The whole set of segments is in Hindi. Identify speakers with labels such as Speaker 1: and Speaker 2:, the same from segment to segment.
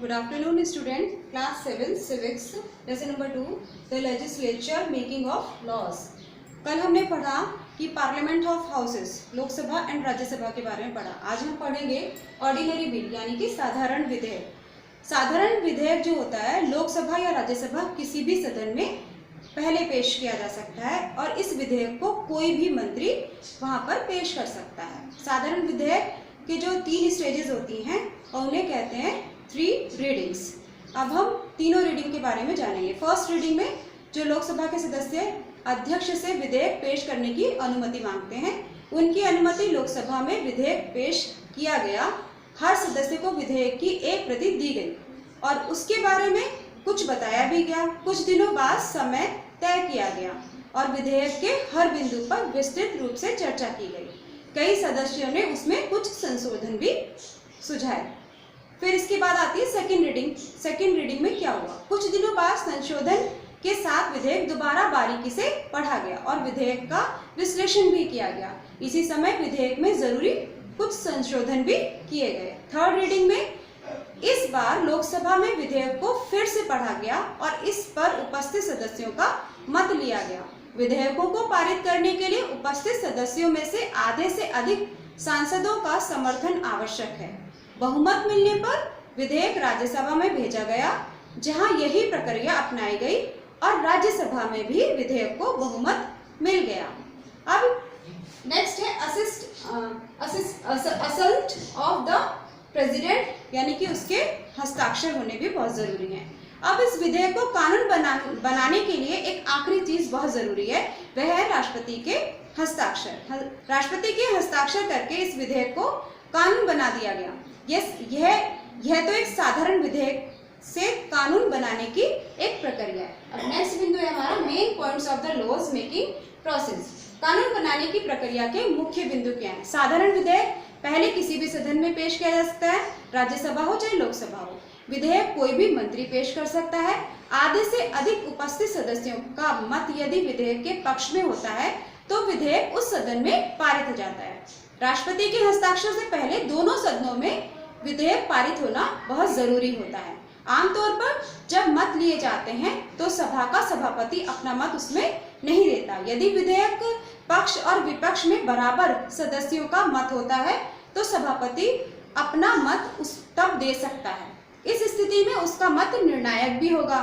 Speaker 1: Good afternoon, student. Class 7 Civics, lesson number 2, the legislature making of laws. कल हमने पढ़ा कि parliament of houses, Lok Sabha and Rajya Sabha के बारे में पढ़ा। आज हम पढ़ेंगे ऑर्डिनरी बिल यानी कि साधारण विधेयक। साधारण विधेयक जो होता है लोकसभा या राज्यसभा किसी भी सदन में पहले पेश किया जा सकता है और इस विधेयक को कोई भी मंत्री वहां पर पेश कर सकता है। साधारण विधेयक की जो 3 स्टेजेस होती हैं और उन्हें कहते हैं 3 रीडिंग्स। अब हम तीनों रीडिंग के बारे में जानेंगे। फर्स्ट रीडिंग में जो लोकसभा के सदस्य अध्यक्ष से विधेयक पेश करने की अनुमति मांगते हैं, उनकी अनुमति लोकसभा में विधेयक पेश किया गया, हर सदस्य को विधेयक की एक प्रति दी गई और उसके बारे में कुछ बताया भी गया। कुछ दिनों बाद समय तय किया गया और विधेयक के हर बिंदु पर विस्तृत रूप से चर्चा की गई। कई सदस्यों ने उसमें कुछ संशोधन भी सुझाए। फिर इसके बाद आती है सेकंड रीडिंग। सेकंड रीडिंग में क्या हुआ? कुछ दिनों बाद संशोधन के साथ विधेयक दोबारा बारीकी से पढ़ा गया और विधेयक का विश्लेषण भी किया गया। इसी समय विधेयक में जरूरी कुछ संशोधन भी किए गए। थर्ड रीडिंग में इस बार लोकसभा में विधेयक को फिर से पढ़ा गया और इस पर उपस्थित सदस्यों का मत लिया गया। विधेयकों को पारित करने के लिए उपस्थित सदस्यों में से आधे से अधिक सांसदों का समर्थन आवश्यक है। बहुमत मिलने पर विधेयक राज्यसभा में भेजा गया, जहां यही प्रक्रिया अपनाई गई और राज्यसभा में भी विधेयक को बहुमत मिल गया। अब नेक्स्ट है असल्ट ऑफ द प्रेसिडेंट यानी कि उसके हस्ताक्षर होने भी बहुत जरूरी है। अब इस विधेयक को कानून बनाने के लिए एक आखिरी चीज बहुत जरूरी है, वह है राष्ट्रपति के हस्ताक्षर। राष्ट्रपति के हस्ताक्षर करके इस विधेयक को कानून बना दिया गया। यह तो एक साधारण विधेयक से कानून बनाने की एक प्रक्रिया है। अब नेक्स्ट बिंदु है हमारा main points of the laws making process. कानून बनाने की प्रक्रिया के मुख्य बिंदु क्या है? साधारण विधेयक पहले किसी भी सदन में पेश किया जा सकता है, राज्यसभा हो चाहे लोकसभा हो। विधेयक कोई भी मंत्री पेश कर सकता है। आधे से अधिक उपस्थित सदस्यों का मत यदि विधेयक के पक्ष में होता है तो विधेयक उस सदन में पारित हो जाता है। राष्ट्रपति के हस्ताक्षर से पहले दोनों सदनों में विधेयक पारित होना बहुत जरूरी होता है। आमतौर पर जब मत लिए जाते हैं तो सभा का सभापति अपना मत उसमें नहीं देता। यदि विधेयक पक्ष और विपक्ष में बराबर सदस्यों का मत होता है तो सभापति अपना मत तब दे सकता है। इस स्थिति में उसका मत निर्णायक भी होगा।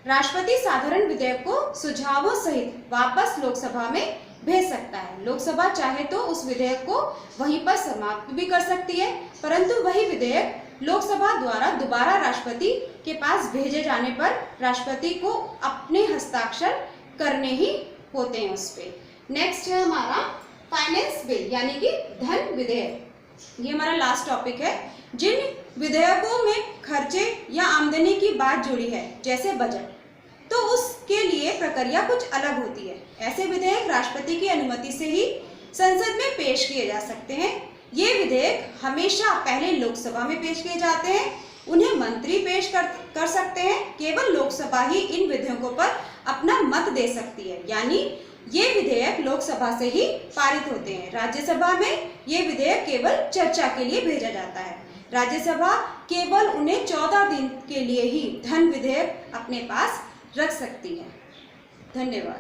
Speaker 1: राष्ट्रपति साधारण विधेयक को सुझावों सहित वापस लोकसभा में भेज सकता है। लोकसभा चाहे तो उस विधेयक को वहीं पर समाप्त भी कर सकती है, परंतु वही विधेयक लोकसभा द्वारा दोबारा राष्ट्रपति के पास भेजे जाने पर राष्ट्रपति को अपने हस्ताक्षर करने ही होते हैं उस पे। नेक्स्ट है हमारा फाइनेंस बिल यानी कि धन विधेयक। ये हमारा लास्ट टॉपिक है। जिन विधेयकों में खर्चे या आमदनी की बात जुड़ी है जैसे बजट, तो उसके लिए प्रक्रिया कुछ अलग होती है। ऐसे विधेयक राष्ट्रपति की अनुमति से ही संसद में पेश किए जा सकते हैं। ये विधेयक हमेशा पहले लोकसभा में पेश किए जाते हैं। उन्हें मंत्री पेश कर सकते हैं। केवल लोकसभा ही इन विधेयकों पर अपना मत दे सकती है, यानी ये विधेयक लोकसभा से ही पारित होते हैं। राज्यसभा में ये विधेयक केवल चर्चा के लिए भेजा जाता है। राज्यसभा केवल उन्हें 14 दिन के लिए ही धन विधेयक अपने पास रख सकती है। धन्यवाद।